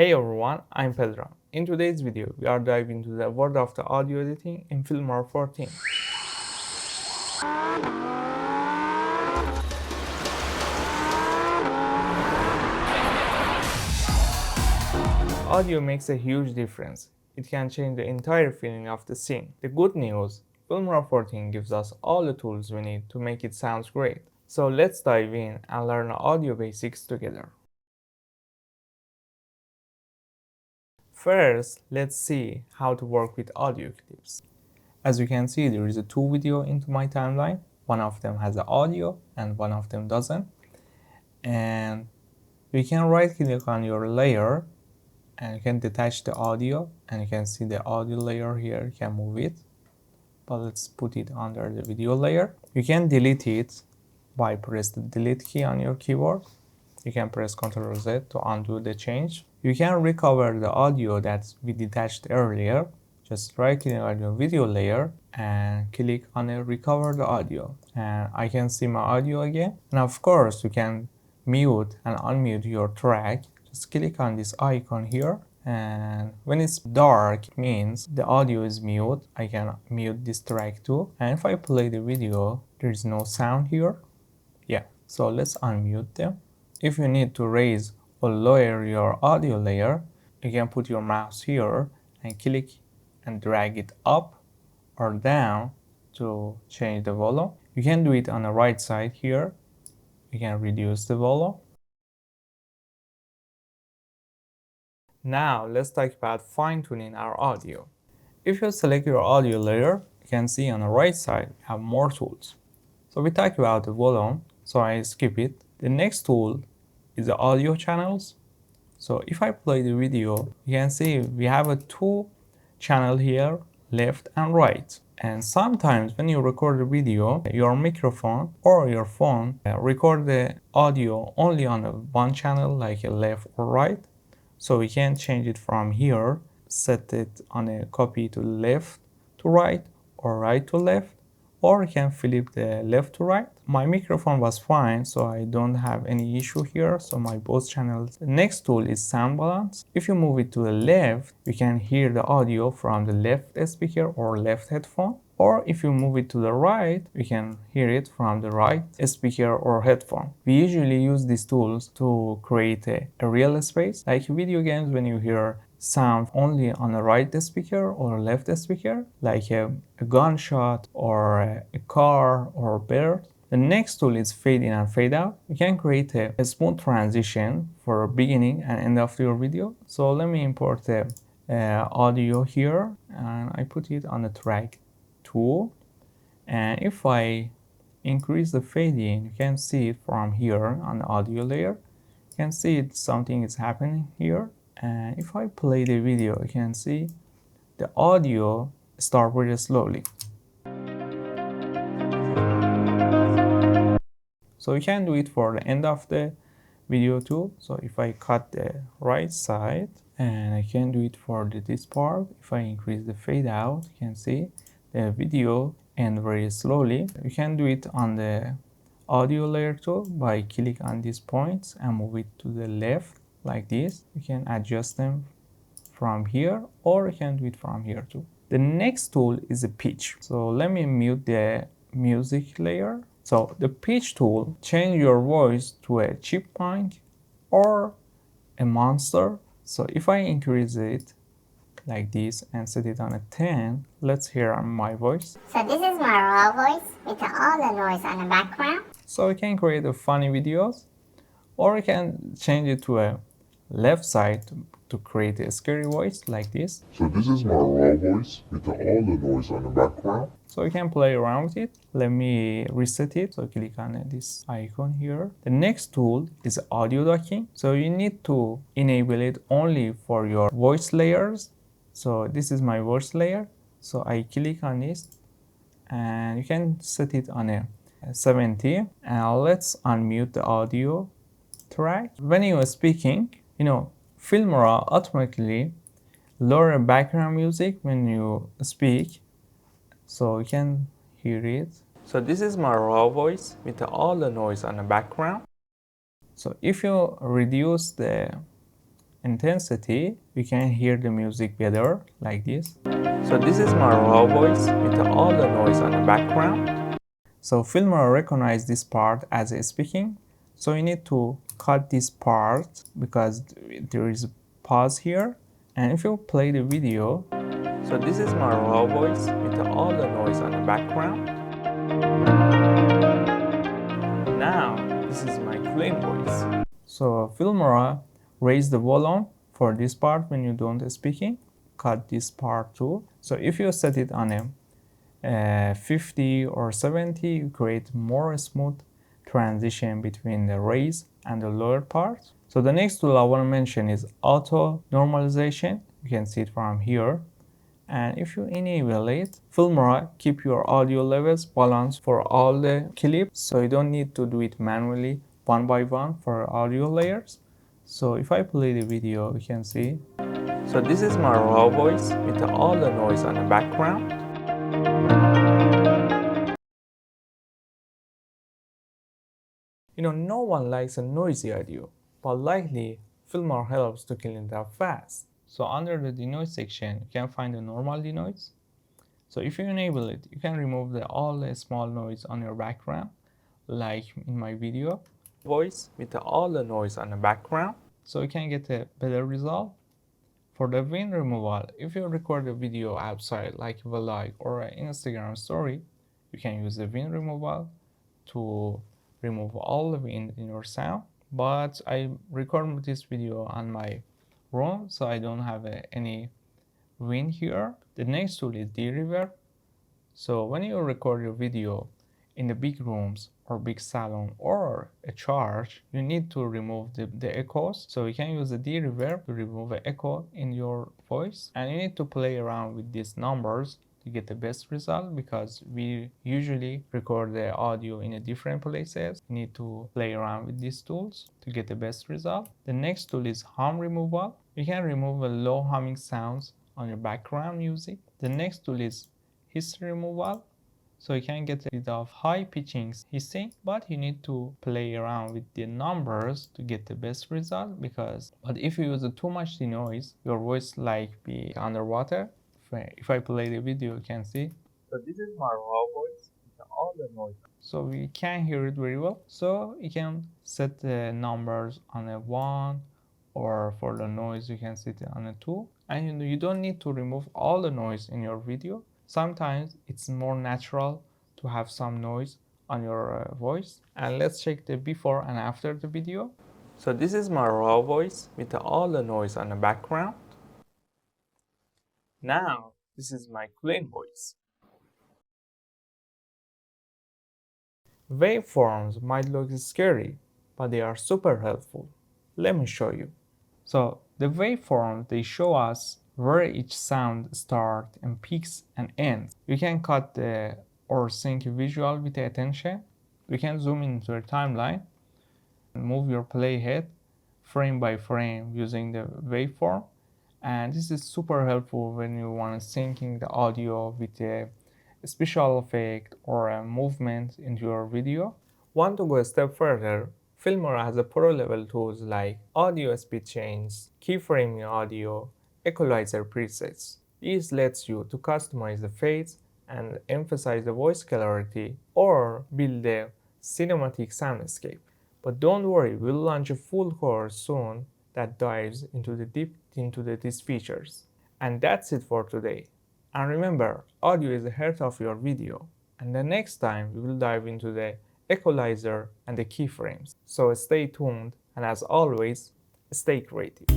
Hey everyone, I'm Pedro. In today's video, we are diving into the world of the audio editing in Filmora 14. Audio makes a huge difference. It can change the entire feeling of the scene. The good news, Filmora 14 gives us all the tools we need to make it sound great. So let's dive in and learn audio basics together. First, let's see how to work with audio clips. As you can see, there is a two video into my timeline. One of them has the audio and one of them doesn't. And you can right click on your layer and you can detach the audio, and you can see the audio layer here. You can move it, but let's put it under the video layer. You can delete it by press the delete key on your keyboard. You can press Ctrl Z to undo the change. You can recover the audio that we detached earlier. Just right click on your video layer and click on the recover the audio, and I can see my audio again. And of course, you can mute and unmute your track. Just click on this icon here, and when it's dark, it means the audio is mute. I can mute this track too. And if I play the video, there is no sound here. Yeah, so let's unmute them. If you need to raise or lower your audio layer, you can put your mouse here and click and drag it up or down to change the volume. You can do it on the right side here. You can reduce the volume. Now let's talk about fine-tuning our audio. If you select your audio layer, you can see on the right side we have more tools. So we talk about the volume, so I skip it. The next tool is the audio channels. So if I play the video, you can see we have a two channel here, left and right. And sometimes when you record a video, your microphone or your phone record the audio only on one channel, like a left or right. So we can change it from here, set it on a copy to left to right or right to left, or you can flip the left to right. My microphone was fine, so I don't have any issue here, so my both channels. The next tool is sound balance. If you move it to the left, you can hear the audio from the left speaker or left headphone. Or if you move it to the right, you can hear it from the right speaker or headphone. We usually use these tools to create a real space. Like video games, when you hear sound only on the right speaker or left speaker, like a gunshot or a car or a bird. The next tool is fade in and fade out. You can create a smooth transition for beginning and end of your video. So let me import the audio here, and I put it on the track 2. And if I increase the fade in, you can see it from here on the audio layer. You can see something is happening here. And if I play the video, you can see the audio start very slowly. So you can do it for the end of the video too. So if I cut the right side, and I can do it for this part, if I increase the fade out, you can see the video end very slowly. You can do it on the audio layer too by click on these points and move it to the left like this. You can adjust them from here, or you can do it from here too. The next tool is the pitch. So let me mute the music layer. So the pitch tool, change your voice to a chipmunk or a monster. So if I increase it like this and set it on a 10, let's hear my voice. So this is my raw voice with all the noise on the background. So you can create a funny videos, or you can change it to a left side to create a scary voice like this. So this is my raw voice with all the noise on the background. So you can play around with it. Let me reset it. So click on this icon here. The next tool is audio docking. So you need to enable it only for your voice layers. So this is my voice layer. So I click on this and you can set it on a 70. And let's unmute the audio track. When you are speaking, Filmora automatically lower background music when you speak, so you can hear it. So this is my raw voice with all the noise on the background. So if you reduce the intensity, we can hear the music better, like this. So this is my raw voice with all the noise on the background. So Filmora recognizes this part as a speaking. So you need to cut this part because there is a pause here. And if you play the video, so this is my raw voice with all the noise on the background. Now this is my clean voice. So Filmora raise the volume for this part when you don't speaking. Cut this part too. So if you set it on a 50 or 70, you create more smooth transition between the raise and the lower part. So the next tool I want to mention is auto normalization. You can see it from here. And if you enable it, Filmora keep your audio levels balanced for all the clips, so you don't need to do it manually one by one for audio layers. So if I play the video, you can see. So this is my raw voice with all the noise on the background. No one likes a noisy audio, but likely Filmora helps to clean it up fast. So under the denoise section, you can find the normal denoise. So if you enable it, you can remove all the small noise on your background, like in my video. Voice with all the noise on the background, so you can get a better result. For the wind removal, if you record a video outside like a vlog or an Instagram story, you can use the wind removal to remove all the wind in your sound. But I record this video on my room, so I don't have any wind here. The next tool is de-reverb. So when you record your video in the big rooms or big salon or a church, you need to remove the echoes. So you can use the de-reverb to remove the echo in your voice. And you need to play around with these numbers to get the best result, because we usually record the audio in a different places. You need to play around with these tools to get the best result. The next tool is hum removal. You can remove the low humming sounds on your background music. The next tool is hiss removal. So you can get rid of high pitching hissing, but you need to play around with the numbers to get the best result, but if you use too much denoise, your voice like be underwater. If I play the video, you can see. So this is my raw voice with all the noise. So we can hear it very well. So you can set the numbers on a 1, or for the noise you can set it on a 2. And you don't need to remove all the noise in your video. Sometimes it's more natural to have some noise on your voice. And let's check the before and after the video. So this is my raw voice with all the noise on the background. Now this is my clean voice. Waveforms might look scary, but they are super helpful. Let me show you. So the waveforms, they show us where each sound starts and peaks and ends. You can cut or sync visual with the attention. You can zoom into your timeline and move your playhead frame by frame using the waveform. And this is super helpful when you want to syncing the audio with a special effect or a movement into your video. Want to go a step further? Filmora has a pro level tools like audio speed change, keyframing audio, equalizer presets. These lets you to customize the fades and emphasize the voice clarity or build a cinematic soundscape. But don't worry, we'll launch a full course soon that dives deep into these features. And that's it for today. And remember, audio is the heart of your video. And the next time we will dive into the equalizer and the keyframes. So stay tuned, and as always, stay creative.